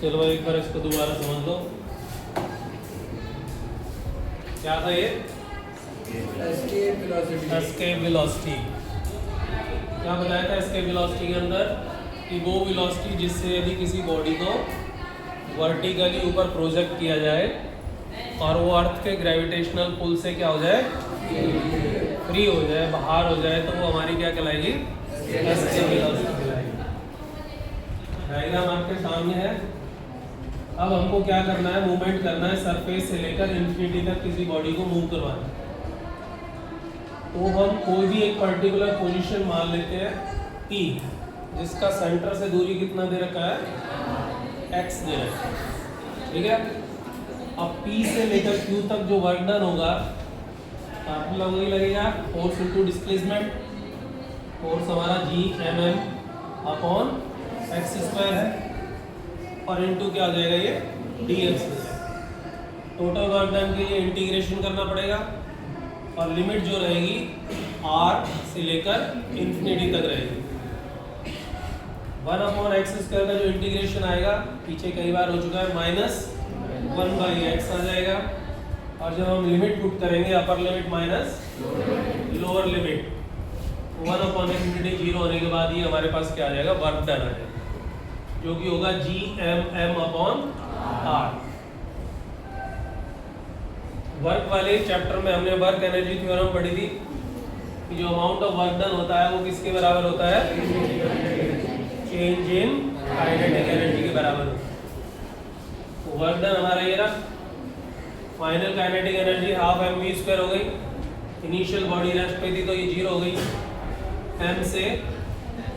चलो एक बार इसको दोबारा समझ लो। क्या था ये? Escape velocity. क्या बताया था एस्केप वेलोसिटी के अंदर कि वो वेलोसिटी जिससे यदि किसी बॉडी को वर्टिकली ऊपर प्रोजेक्ट किया जाए और वो अर्थ के ग्रेविटेशनल पुल से क्या हो जाए, फ्री हो जाए, बाहर हो जाए, तो वो हमारी क्या कहलाएगी? एस्केप वेलोसिटी कहलाएगी। डायग्राम आपके सामने है। अब हमको क्या करना है? मूवमेंट करना है, सरफेस से लेकर इंफिनिटी तक किसी बॉडी को मूव करवाना है। तो हम कोई भी एक पर्टिकुलर पोजीशन मान लेते हैं P, जिसका सेंटर से दूरी कितना दे रखा है? x दे रखा है, ठीक है। अब P से लेकर Q तक जो वर्क डन होगा आपको वही लगेगा फोर्स इनटू डिस्प्लेसमेंट। फोर्स हमारा G अपॉन x स्क्वायर है और इनटू क्या हो जाएगा? ये dx हो जाएगा। टोटल वर्क डन के लिए इंटीग्रेशन करना पड़ेगा और लिमिट जो रहेगी r से लेकर इंफिनिटी तक रहेगी। 1 अपॉन एक्स स्क्वायर का जो इंटीग्रेशन आएगा, पीछे कई बार हो चुका है, -1/x आ जाएगा। और जब हम लिमिट पुट करेंगे, upper limit minus lower limit, 1 upon infinity 0 होने के बाद ये हमारे पास क्या आ जाएगा? वर्क डन आ जाएगा, जो कि होगा Gm अपॉन r। वर्क वाले चैप्टर में हमने वर्क एनर्जी थ्योरम पढ़ी थी कि जो अमाउंट ऑफ वर्क डन होता है वो किसके बराबर होता है? चेंज इन काइनेटिक एनर्जी के बराबर होता है। तो वर्क डन हमारा ये रहा। Final kinetic energy half mv² हो गई। इनिशियल बॉडी रेस्ट पे थी तो ये 0 हो गई, m से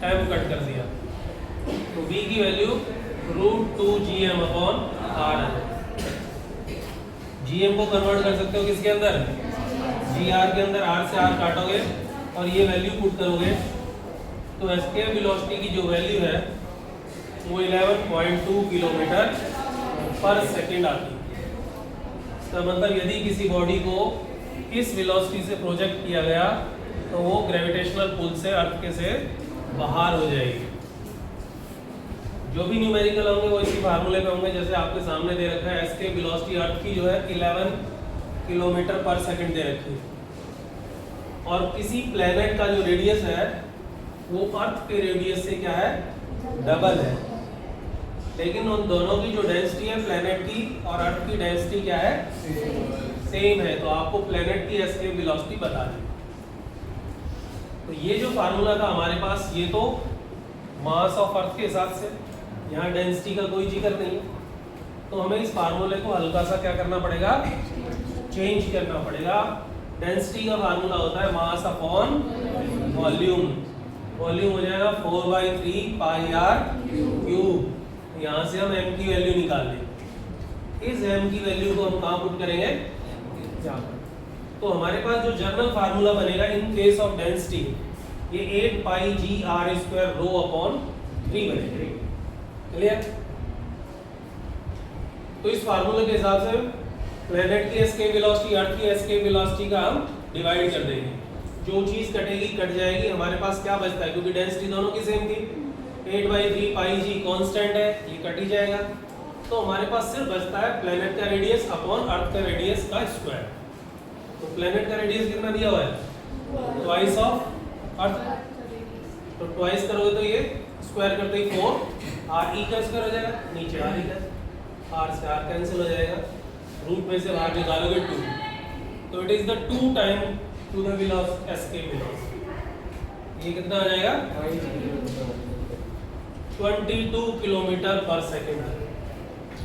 m कट कर दिया, तो v की वैल्यू √2gm अपॉन r है। gm को कन्वर्ट कर सकते हो किसके अंदर? gr के अंदर। r से r काटोगे और ये वैल्यू पुट करोगे तो एस्केप वेलोसिटी की जो वैल्यू है वो 11.2 किलोमीटर पर सेकेंड आती है। इसका मतलब यदि किसी बॉडी को इस वेलोसिटी से प्रोजेक्ट किया गया तो वो ग्रेविटेशनल पुल से अर्थ के से बाहर हो जाएगी। जो भी न्यूमेरिकल होंगे वो इसी फार्मूले पे होंगे, जैसे आपके सामने दे रखा है। एस्केप वेलोसिटी अर्थ की जो है 11 किलोमीटर पर सेकंड दे रखी है और किसी प्लेनेट का जो रेडियस है वो अर्थ के रेडियस से क्या है? डबल है। लेकिन उन दोनों की जो डेंसिटी है प्लेनेट की और अर्थ की डेंसिटी क्या है? सेम है। तो आपको प्लेनेट की एस्केप वेलोसिटी बता दी। तो ये जो फार्मूला था हमारे पास, ये तो मास ऑफ अर्थ के हिसाब से, यहाँ डेंसिटी का कोई जिक्र नहीं है। तो हमें इस फार्मूले को हल्का सा क्या करना पड़ेगा? चेंज करना पड़ेगा। डेंसिटी का फार्मूला होता है मास अपॉन वॉल्यूम। वॉल्यूम हो जाएगा 4/3 πr³। यहाँ से हम m की वैल्यू निकाल लें। इस m की वैल्यू को हम कहाँ पुट करेंगे? यहाँ पर। तो हमारे पास जो जनरल फार्मूला बनेगा इन केस ऑफ डेंसिटी, ये 8πgr² रो अपॉन 3 बनेगा। क्लियर? तो इस फार्मूले के हिसाब से प्लेनेट की एस्केप वेलोसिटी, अर्थ की एस्केप वेलोसिटी का हम डिवाइड कर देंगे। जो चीज कटेगी कट जाएगी। हमारे पास क्या बचता है? क्योंकि डेंसिटी दोनों की सेम थी, 8/3 πg कांस्टेंट है, ये कट ही जाएगा। तो हमारे पास सिर्फ बचता है प्लेनेट का रेडियस अपॉन अर्थ का रेडियस का स्क्वायर। तो प्लेनेट का रेडियस कितना दिया हुआ है? Twice of earth. तो ट्वाइस करोगे तो ये स्क्वायर करते ही 4 r e का स्क्वायर हो जाएगा, नीचे r e का, r से r कैंसिल हो जाएगा, रूट में से बाहर निकालोगे 2। तो it is the 2 time to the velocity, escape velocity. ये कितना आ जाएगा? 22 किलोमीटर पर सेकेंड।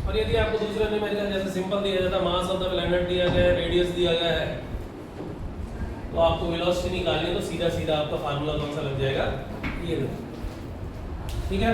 और यदि आपको दूसरा न्यूमेरिकल जैसे सिंपल दिया जाता, मास ऑफ द प्लैनेट दिया गया है, रेडियस दिया गया है, तो आपको वेलोसिटी निकालनी है तो सीधा सीधा आपका फार्मूला कौन सा लग जाएगा? ये। ठीक है।